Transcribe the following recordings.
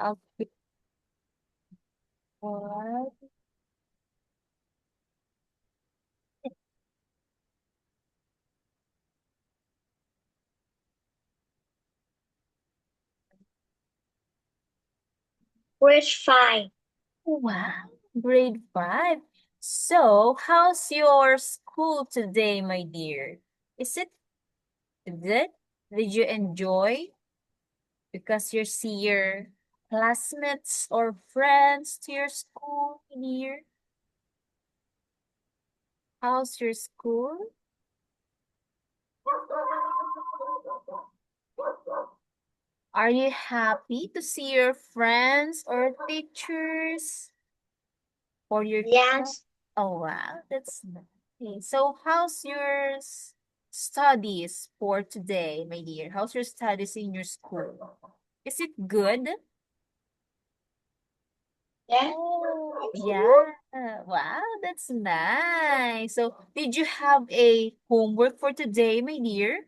Okay. What? Grade 5. Wow, grade 5. So, how's your school today, my dear? Is it good? Did you enjoy? Because you see your classmates or friends to your school, my dear. How's your school? Are you happy to see your friends or teachers or your class? Yes. Oh, wow, that's nice. So, how's your studies for today, my dear? How's your studies in your school? Is it good? Yeah. Oh, yeah. Wow, that's nice. So, did you have a homework for today, my dear?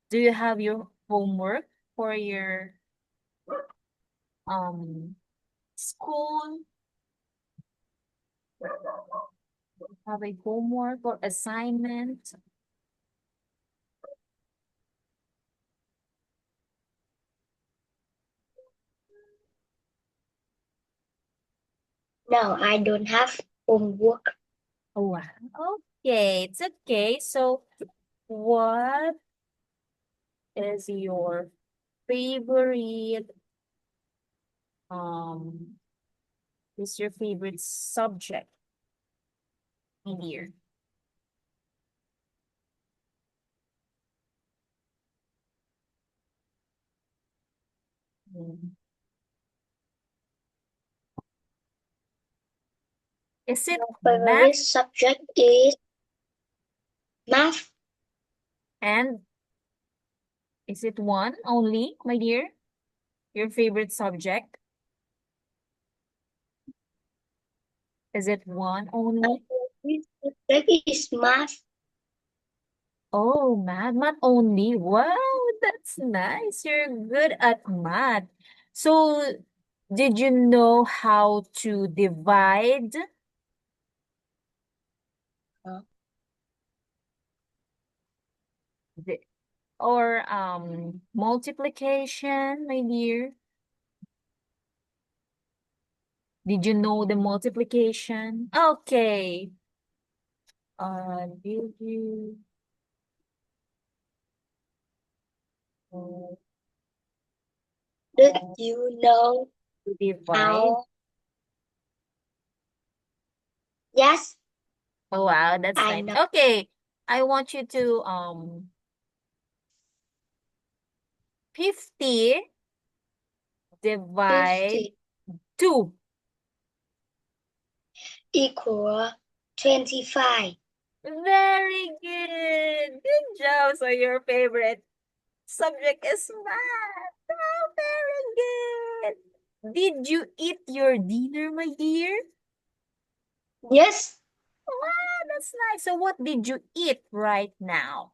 Do you have your homework for your um school? Have a homework or assignment? No, I don't have homework. Oh, wow. Okay, it's okay. So, what is your favorite um is your favorite subject, my dear? Mm. Is it My math favorite subject is math. and is it one only, my dear? Your favorite subject? Is it one My only? favorite subject is math. Oh, math only. Wow, that's nice. You're good at math. So, did you know how to divide Uh, the, or multiplication, my dear? Did you know the multiplication? Okay. Did you know Did how you know to divide? how? Yes, Oh, wow, that's I nice. know. Okay, I want you to 50 divide 50 2. equal 25. Very good. Good job. So your favorite subject is math. Oh, very good. Did you eat your dinner, my dear? Yes. Wow, that's nice. So what did you eat right now?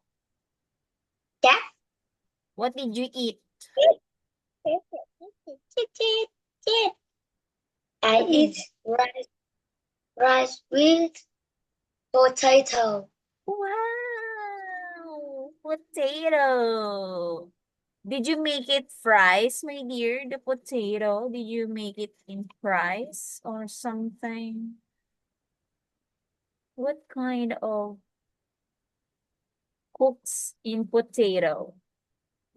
Yes. What did you eat? I eat Mm. rice with potato. Wow, potato. Did you make it fries, my dear? The potato, did you make it in fries or something? What kind of cooks in potato?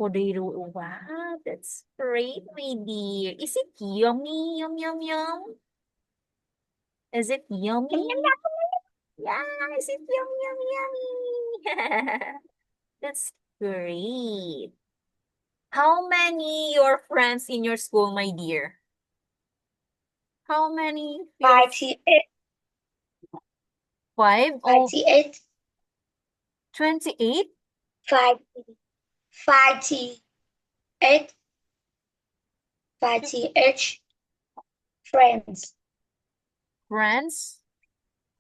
Potato, wow, that's great, my dear. Is it yummy? Yum, yum, yum. Is it yummy? Yeah, is it yum, yum, yummy? That's great. How many your friends in your school, my dear? How many your 58. 5 or 58. 28 5, 58. 58 friends. friends?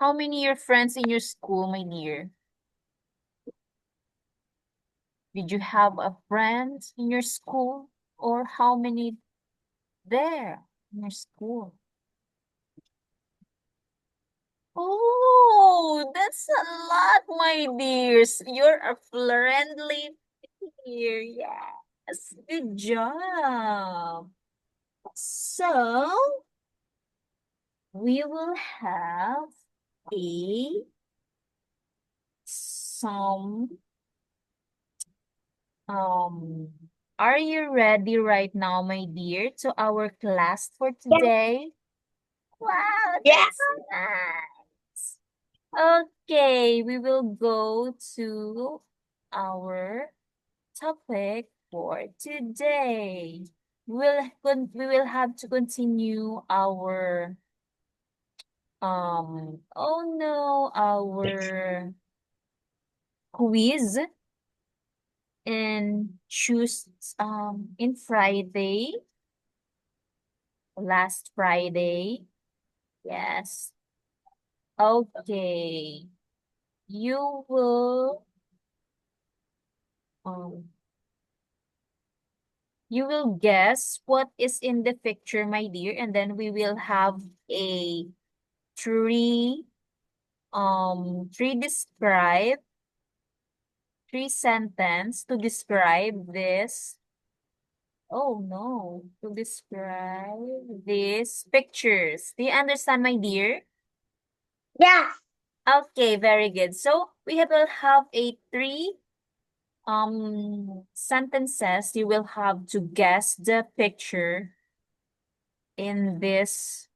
How many your friends in your school, my dear? Did you have a friend in your school? Or how many There, in your school. Oh, that's a lot, my dears. You're a friendly dear. Yes, good job. So, we will have a some um are you ready right now, my dear, to our class for Yeah. today? Wow, Yeah. that's nice. Okay, we will go to our topic for today. We will have to continue our oh no, our quiz and choose in Friday, last Friday. Yes. Okay. You will um you will guess what is in the picture, my dear, and then we will have a three three describe three sentence to describe this. Oh no, to describe these pictures. Do you understand, my dear? Yeah. Okay, very good. So we will have a three sentences. You will have to guess the picture in this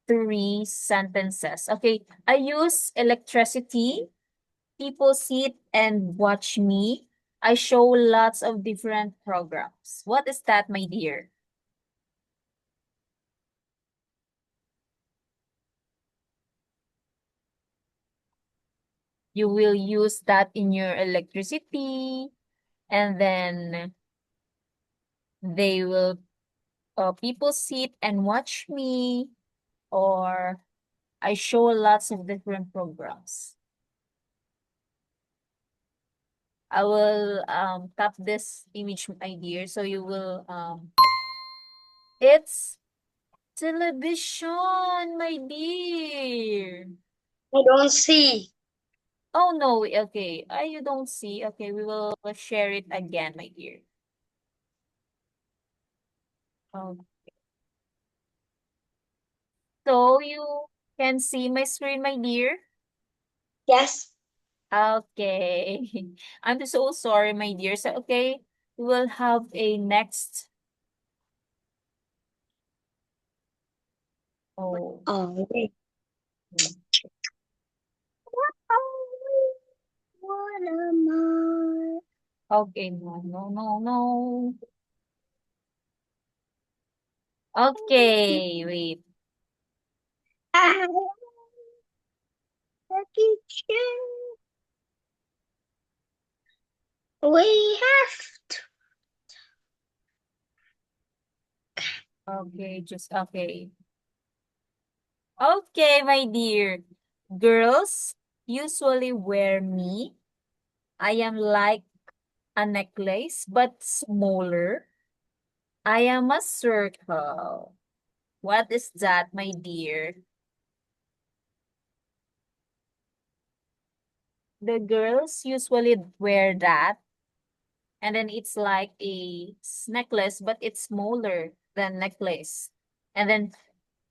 three sentences. Okay, I use electricity. People sit and watch me. I show lots of different programs. What is that, my dear? You will use that in your electricity, and then they will people sit and watch me, or I show lots of different programs. I will tap this image, my dear, so you will it's television, my dear. I don't see. Oh no, okay. You don't see. Okay, we will share it again, my dear. Oh, so you can see my screen, my dear? Yes. Okay. I'm so sorry, my dear. So, okay, we will have a next. Oh, Oh, wait. mm. What am I? Okay, no, no, no, no. Okay, wait. Ah, the kitchen. We have Okay, just okay. Okay, my dear. Girls usually wear me. I am like a necklace, but smaller. I am a circle. What is that, my dear? The girls usually wear that, and then it's like a necklace, but it's smaller than necklace. And then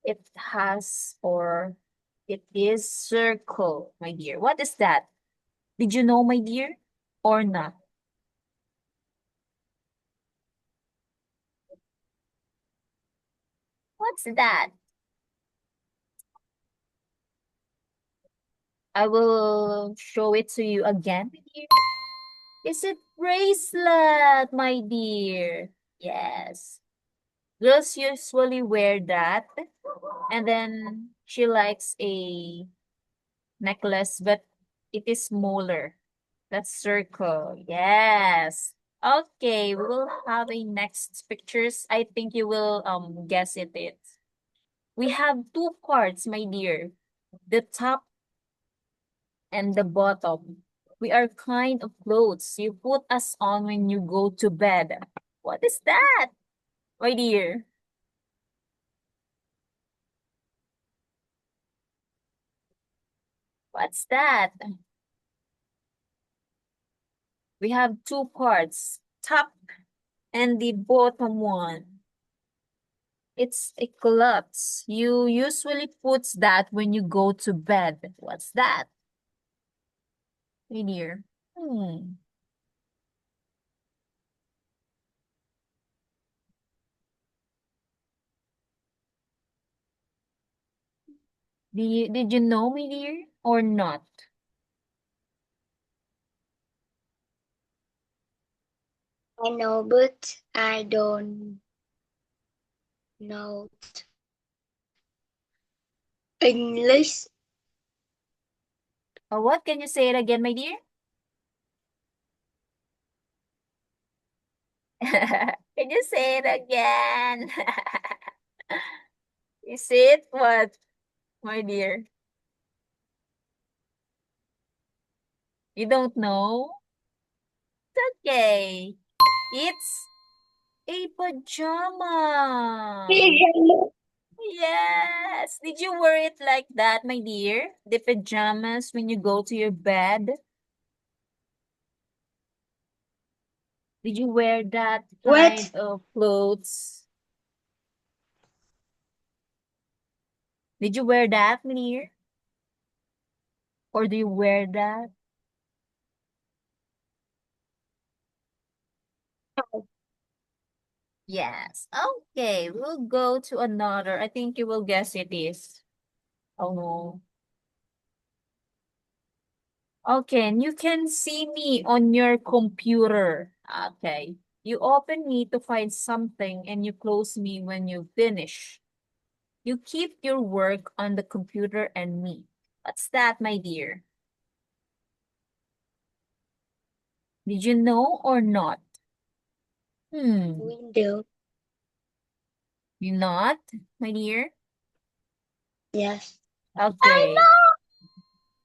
it has or it is circle, my dear. What is that? Did you know, my dear, or not? What's that? I will show it to you again, my dear. Is it bracelet, my dear? Yes. Girls usually wear that. And then she likes a necklace, but it is smaller. That's circle. Yes. Okay, we will have a next pictures. I think you will guess it. We have two parts, my dear. The top and the bottom. We are kind of clothes you put us on when you go to bed. What is that, my dear? What's that? We have two parts, top and the bottom one. It's a clothes. You usually put that when you go to bed. What's that? In here. Did you know, my dear, or not? I know, but I don't know English. Or what? Can you say it again, my dear? Can you say it again? Is it what, my dear? You don't know? It's okay. It's a pajama. Yes. Did you wear it like that, my dear? The pajamas when you go to your bed? Did you wear that kind What? of clothes? Did you wear that, my dear? Or do you wear that? Yes. Okay, we'll go to another. I think you will guess it is. Oh no. Okay, and you can see me on your computer. Okay. You open me to find something and you close me when you finish. You keep your work on the computer and me. What's that, my dear? Did you know or not? Window. You not, my dear? Yes. Okay.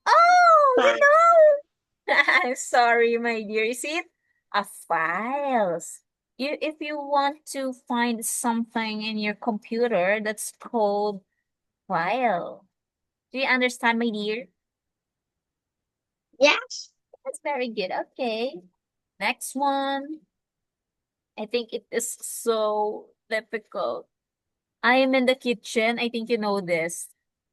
Oh, you Fine. know. I'm sorry, my dear. Is it a files? If you want to find something in your computer, that's called file. Do you understand, my dear? Yes. That's very good. Okay. Next one. I think it is so difficult. I am in the kitchen. I think you know this.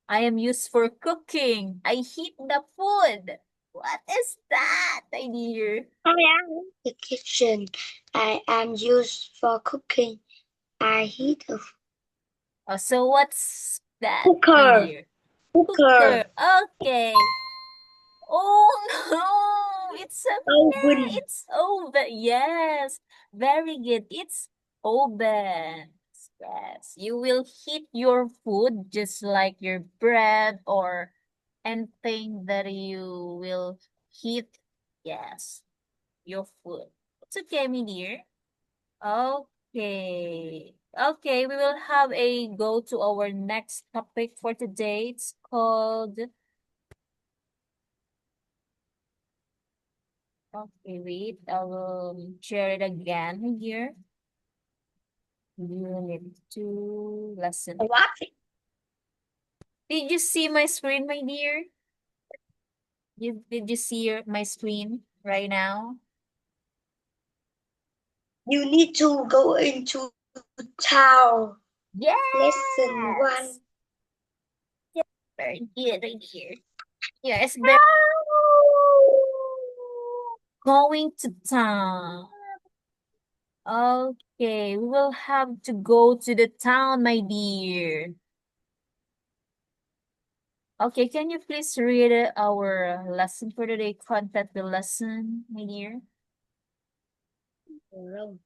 I am used for cooking. I heat the food. What is that, my dear? I am the kitchen. I am used for cooking. I heat a Oh, so what's that, my cooker. dear? Cooker. Cooker. Okay. Oh no, it's a Oven. it's oven. Yes, very good. It's oven. Yes, you will heat your food just like your bread or anything that you will heat. Yes, your food. It's okay, my dear. Okay. Okay, we will have a go to our next topic for today. It's called. Okay, wait. I will share it again here. Unit 2, lesson. What? Did you see my screen, my dear? Did you see my screen right now? You need to go into town. Lesson Yes! 1. Yeah, very good, right here. Yes, they're going to town. Okay, we will have to go to the town, my dear. Okay, can you please read our lesson for today? Content the lesson, my dear. Wrong.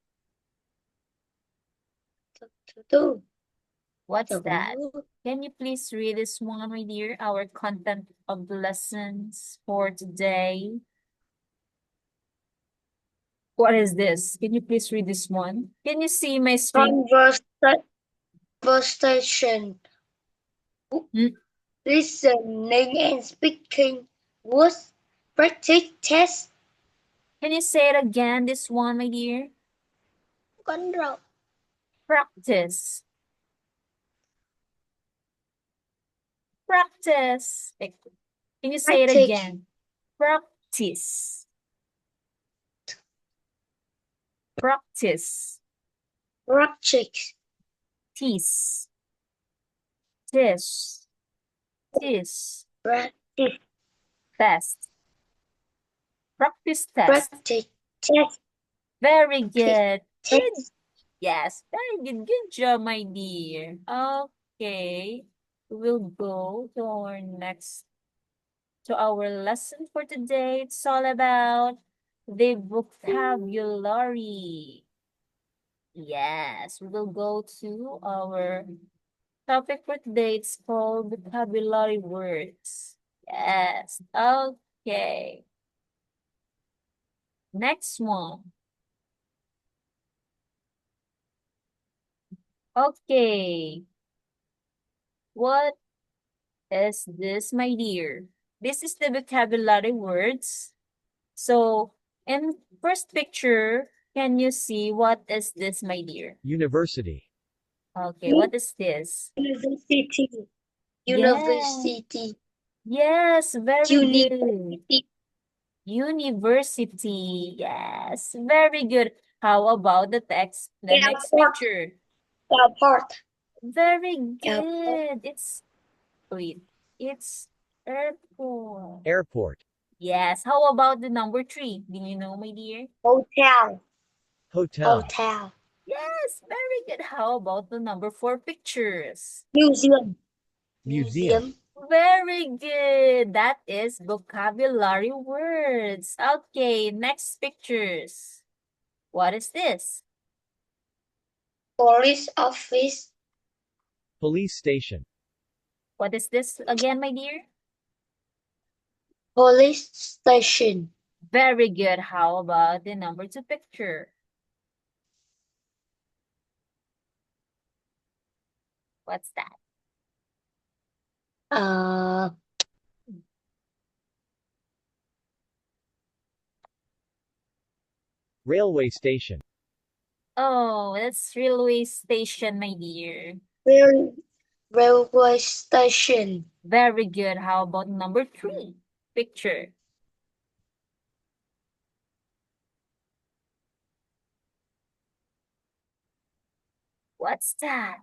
Two. What's that? Can you please read this one, my dear? Our content of the lessons for today. What is this? Can you please read this one? Can you see my screen? Conversation. Hmm? Listening and speaking was practice test. Can you say it again, this one, my dear? Control. Practice. Practice. Can you say it Practice. again? Practice. Practice. Practice. Tease. Tish. Tish. Practice. Test. Practice test. Practice. Test. Very good. Good. Test. Yes, very good. Good job, my dear. Okay. We'll go to our lesson for today. It's all about the vocabulary. Yes, we will go to our topic for today. It's called vocabulary words. Yes. Okay. Next one. Okay. What is this, my dear? This is the vocabulary words. So, in first picture, can you see what is this, my dear? University. Okay, what is this? University. Yes. University. Yes, very good. University. University. Yes, very good. How about the text, the next Airport. picture? Airport. Very Airport. good. It's airport. Airport. Yes. How about the number 3? Do you know, my dear? Hotel. Hotel. Hotel. Yes, very good. How about the number 4 pictures? Museum. Museum. Very good. That is vocabulary words. Okay, next pictures. What is this? Police office. Police station. What is this again, my dear? Police station. Very good. How about the number 2 picture? What's that? Railway station. Oh, that's railway station, my dear. Railway station. Very good. How about number 3 picture? What's that?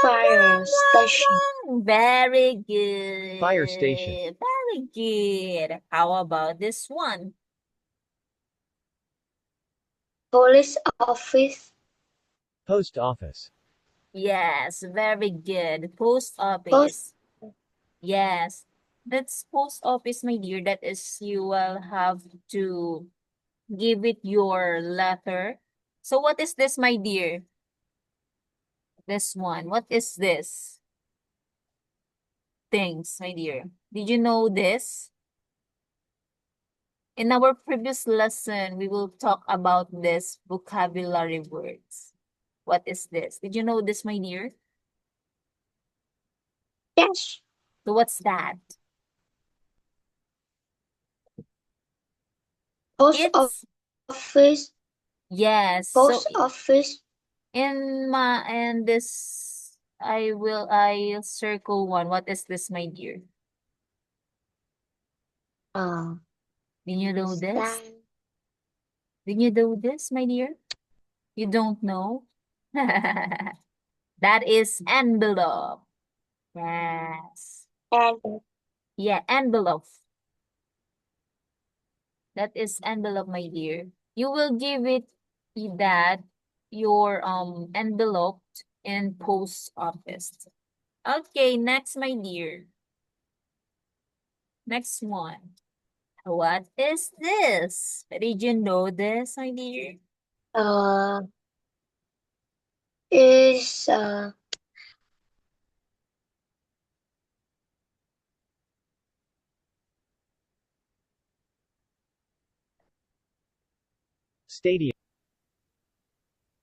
Fire station. Very good. Fire station. Very good. How about this one? Police office. Post office. Yes, very good. Post office. Yes, that's post office, my dear. That is, you will have to give it your letter. So what is this, my dear? This one. What is this? Things, my dear. Did you know this? In our previous lesson, we will talk about this vocabulary words. What is this? Did you know this, my dear? Yes. So what's that? Post office. Yes. Post So office. in this, I'll circle one. What is this, my dear? Did you know this? Did you know this, my dear? You don't know? That is envelope. Yes. Yeah, envelope. That is envelope, my dear. You will give it your envelope in post office. Okay, next, my dear. Next one. What is this? Did you know this, my dear? Is Stadium.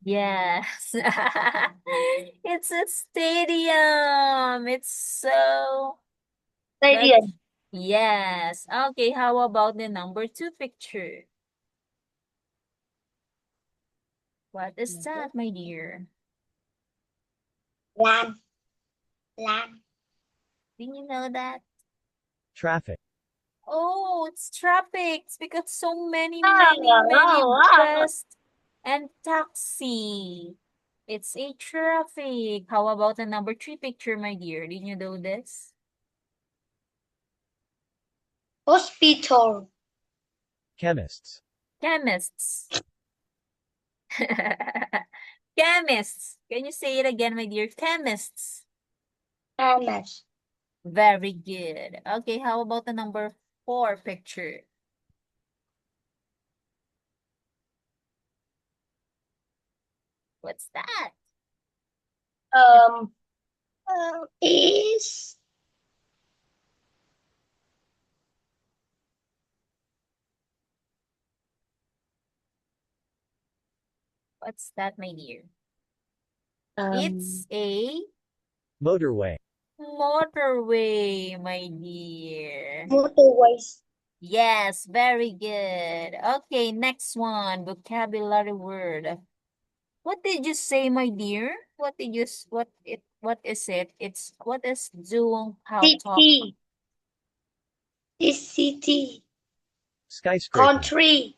Yes. It's a stadium. It's so stadium. yes. Okay, how about the number 2 picture? What is that, my dear? Land. Land. Did you know that? Traffic. Oh, it's traffic. It's because so many Oh, bus and taxi. It's a traffic. How about the number 3 picture, my dear? Did you know this? hospital, Chemists. Chemists. Chemists. Can you say it again, my dear? Chemists. MS, Very good. Okay, how about the number 4 picture? What's that? um, is What's that, my dear? um, It's a Motorway. motorway, my dear. motorways, Yes, very good. Okay, next one, vocabulary word. What did you say, my dear? What did you what is it? It's what is Zoom how talk? city, this city, Skyscraper. country,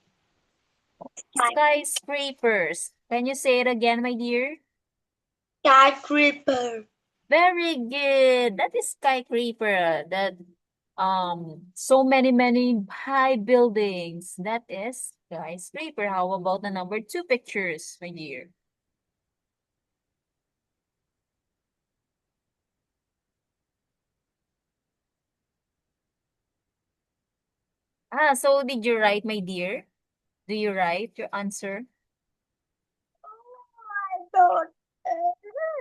Skyscrapers. Can you say it again, my dear? skyscraper, Very good. That is skyscraper. That so many high buildings. That is skyscraper. How about the number 2 pictures, my dear? Ah, so did you write, my dear? Do you write your answer? I don't,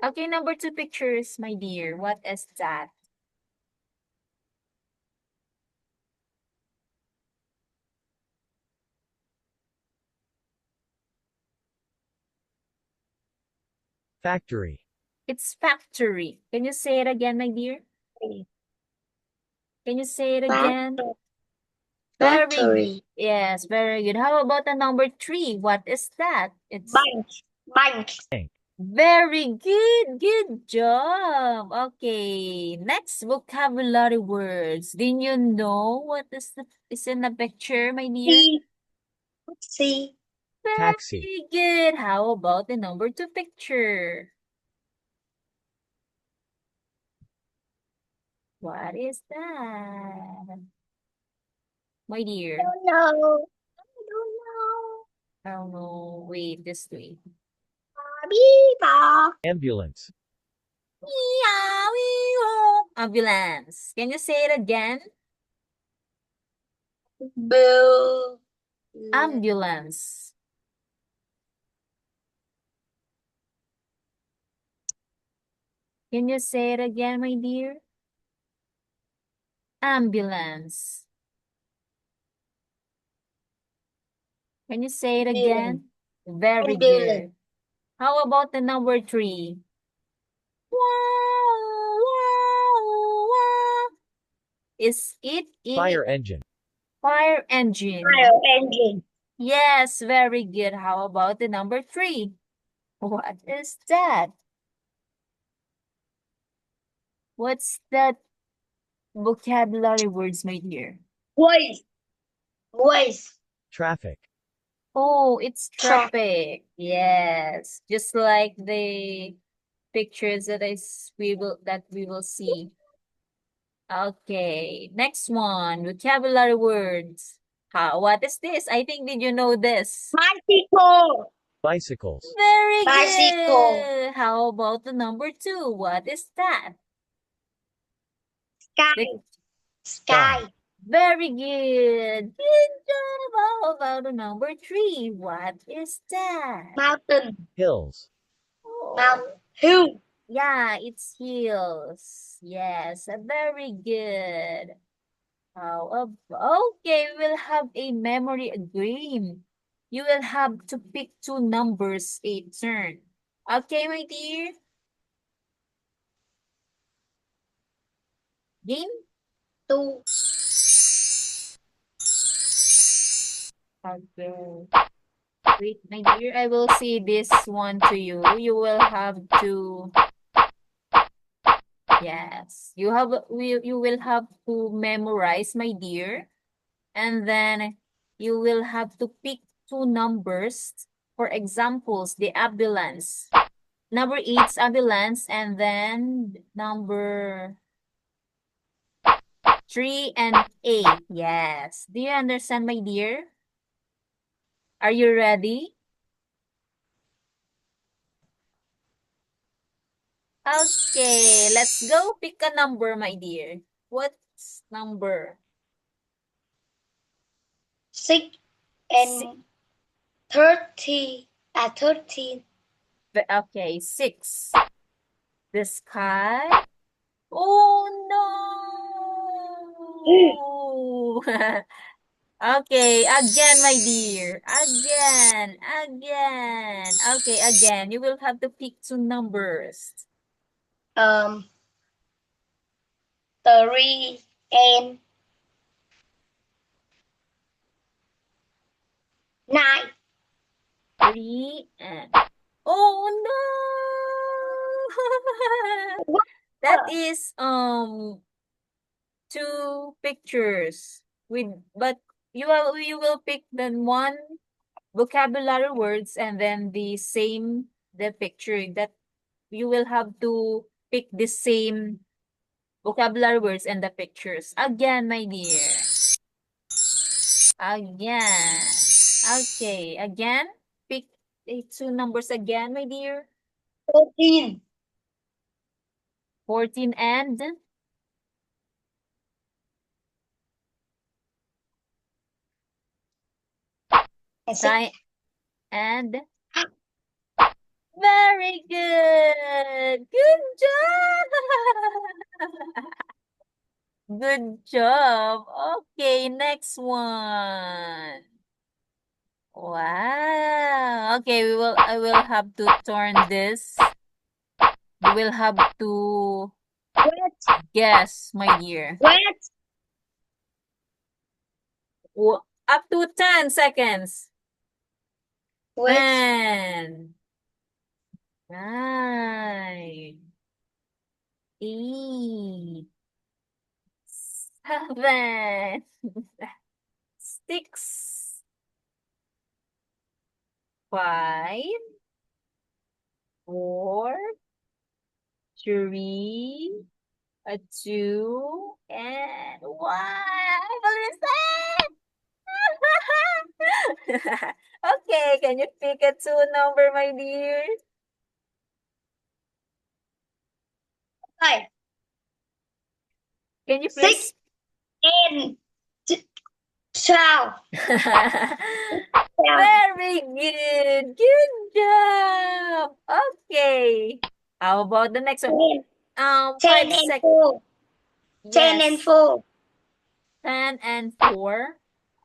Okay, number 2 pictures, my dear. What is that? Factory. It's factory. Can you say it again, my dear? Can you say it again? Very factory, yes, very good. How about the number 3? What is that? It's bank, very good. Good job. Okay, next vocabulary words. Did you know what is in the picture, my dear? see, Taxi. Very good. How about the number 2 picture? What is that? My dear. don't know, I don't know, Oh no, wait, this way. Viva, Ambulance. Ambulance. Can you say it again? Bill, Ambulance. Can you say it again, my dear? Ambulance. Can you say it again? Very Ambulance. good. How about the number 3? Is it a Fire engine. fire engine? Fire engine, Yes, very good. How about the number 3? What is that? What's that vocabulary words, my dear? voice, Traffic. Oh, it's Traffic. traffic. Yes, just like the pictures that we will see. Okay, next one, vocabulary words. What is this? I think did you know this? bicycle, Bicycles. Very Bicycle. good. How about the number 2? What is that? sky, The- sky, Very good. Good job. How about the number 3? What is that? mountain, Hills. Oh, hill, yeah, it's heels. Yes, very good. Okay, we'll have a memory game. You will have to pick 2 numbers a turn. Okay, my dear? Game? two, Okay. Wait, my dear, I will say this one to you. You will have to Yes. You will have to memorize, my dear. And then you will have to pick two numbers. For examples, the ambulance. Number 8's ambulance, and then number 3 and 8. Yes. Do you understand, my dear? Are you ready? Okay, let's go pick a number, my dear. What's number? 6 Si- and 13. 13. Okay, 6. The sky. Oh no! Okay, again, my dear. Again. Okay, again. You will have to pick two numbers. 3 and 9. 3 and... Oh no! What? That is two pictures but you will pick the one vocabulary words and then the picture that you will have to pick the same vocabulary words and the pictures again, my dear. Again. Okay, again. Pick the two numbers again, my dear. 14. 14 and 6. and very good. Good job. Good job. Okay, next one. Wow. Okay, I will have to turn this. You will have to What? guess, my dear. What? Up to 10 seconds. What? 10, 9, 8, 7, 6, 5, 4, 3, 2, and 1. Melissa! Okay, can you pick a two number, my dear? 5. Can you 6 please? and 12. Very good. Good job. Okay. How about the next one? 10 5 and seconds. 4. 10 and Yes. 4. 10 and 4.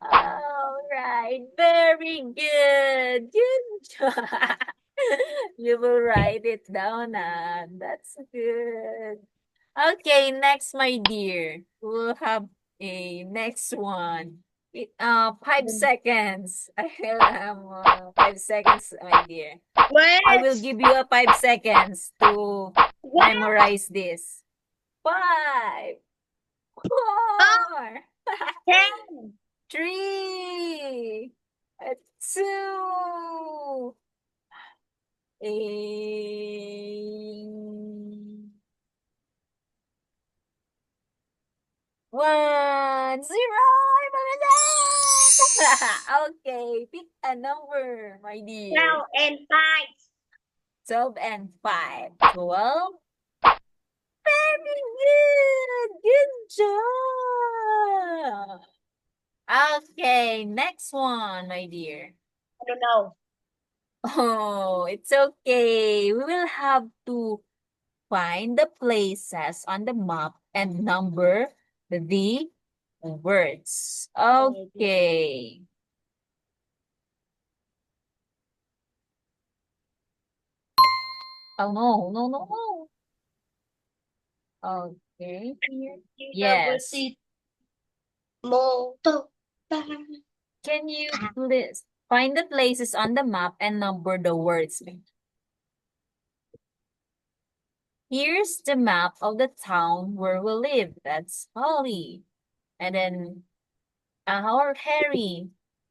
All right. Very good. Good job. You will write it down. That's good. Okay, next, my dear. We'll have a next one. 5 seconds. I will have 5 seconds, my dear. I will What? give you a 5 seconds to What? memorize this. 5, 4, 10. 3, 2, 1, 0. Okay, pick a number, my dear. 12 and 5. 12 and 5. 12. Very good. Good job. Okay, next one, my dear. I don't know. Oh, it's okay. We will have to find the places on the map and number the words. Okay. Oh, no, no, no, no. Okay, here. Yes. Moto. Can you please find the places on the map and number the words? Here's the map of the town where we live. That's Holly. And then our Harry.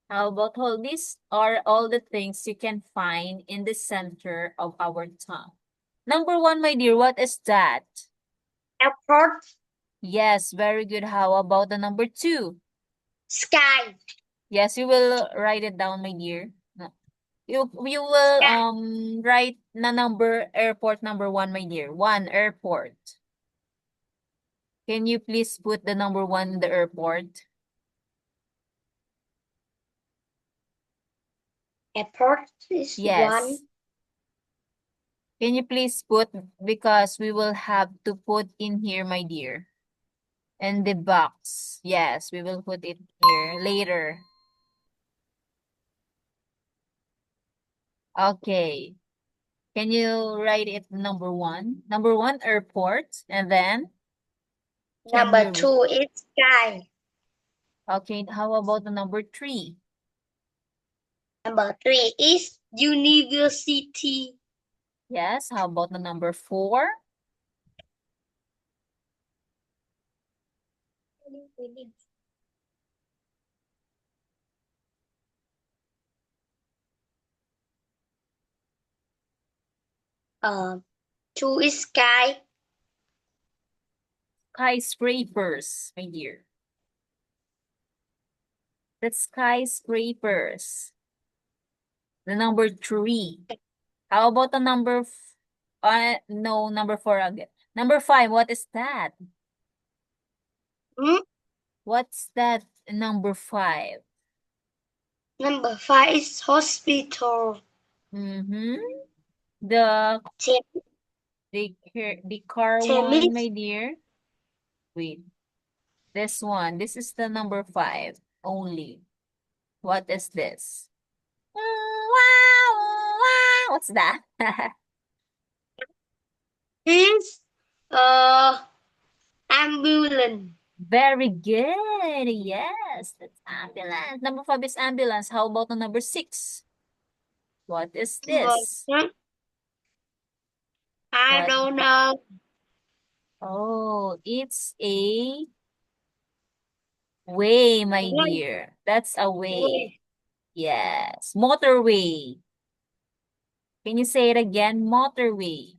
How about all these are all the things you can find in the center of our town. Number one, my dear, what is that? Airport. Yes, very good. How about the number two? Sky. Yes, you will write it down, my dear. No. You will Sky. write the number airport number one, my dear. One airport. Can you please put the number one in the airport? Airport is one. Yes. Can you please put, because we will have to put in here, my dear. And the box. Yes, we will put it here later. Okay. Can you write it number one? Number one, airport. And then, can Number you, two is sky. okay, how about the number three? Number three is university. Yes, how about the number four? Two is sky. Skyscrapers, my dear. That's skyscrapers. The number three. How about the number no, number four again. Number five, what is that? Hmm? What's that number five? Number five is hospital. Mm-hmm. The Ten, the car one, tennis. my dear. Wait. This one. This is the number five only. What is this? What's that? Is ambulance. Very good. Yes, that's ambulance. Number five is ambulance. How about the number six? What is this? I What? don't know. Oh, it's a way, my dear. That's a way. Yes. Motorway. Can you say it again? Motorway.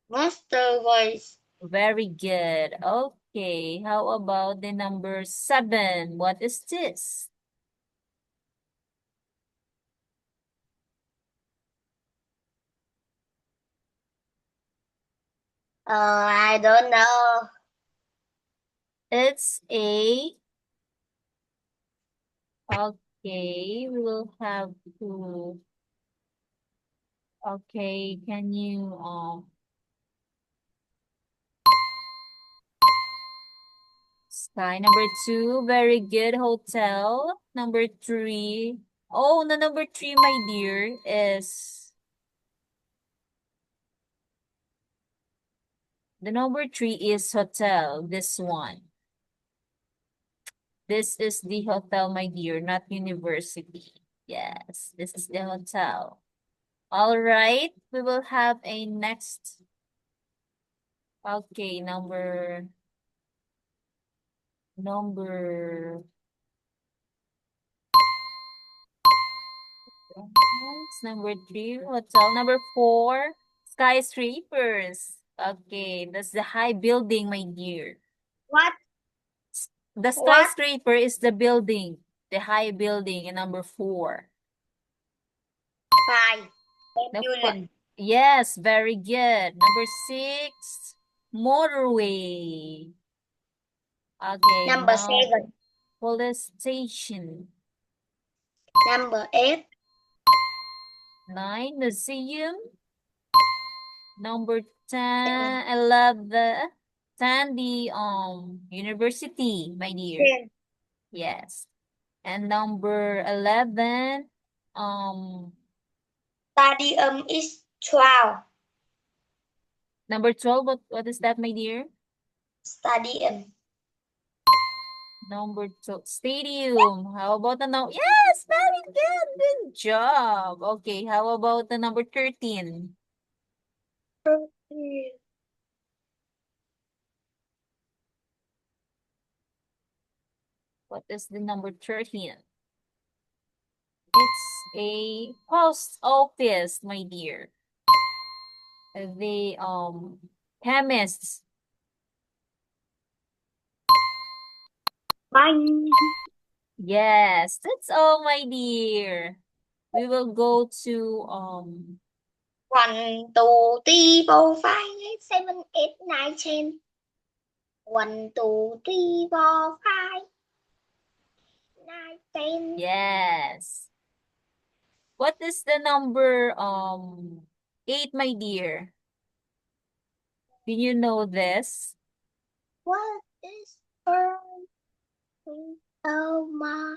Master voice. Very good. Okay. How about the number seven? What is this? I don't know. It's a, okay, we will have to, okay, can you, sky number two, very good, hotel. Number three, oh, the number three, my dear, is, the number three is hotel, this one. This is the hotel, my dear, not university. Yes, this is the hotel. All right, we will have a next. Okay, number it's number three, hotel. Number four, skyscrapers. Okay, that's the high building, my dear. What? The What? skyscraper is the building, the high building in number four. Five. The Ambulance. yes, very good. Number six, motorway. Okay, Number now seven. police station. Number eight. Nine, museum. Number 10, 11, 10, the university, my dear. 10. Yes. And number 11, Stadium is 12. number 12, what is that, my dear? Stadium. Number 12, stadium. How about the number? Yes, very good. Good job. Okay, how about the number 13? What is the number 13? It's a post office, my dear. The chemists. One, Yes, that's all, my dear. We will go to 1, 2, 3, 4, 5, 6, 7, 8, 9, 10. 1, 2, 3, 4, 5, 9, 10. yes. What is the number 8, my dear? Do you know this? What is her oh my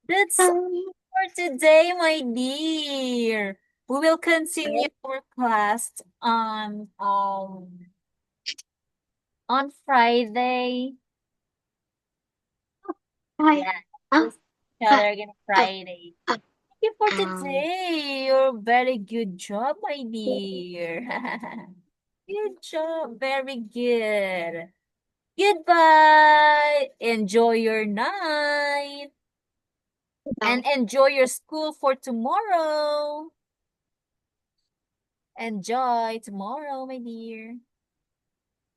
That's all for today, my dear. We will continue our class on Friday. Yeah, we'll see each other again on Friday. Thank you for today. You're very good job, my dear. Good job. Very good. Goodbye. Enjoy your night. And enjoy your school for tomorrow. Enjoy tomorrow, my dear.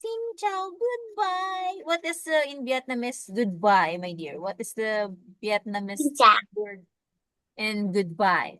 Xin chào, goodbye. What is in Vietnamese goodbye, my dear? What is the Vietnamese Xin chào. word in goodbye?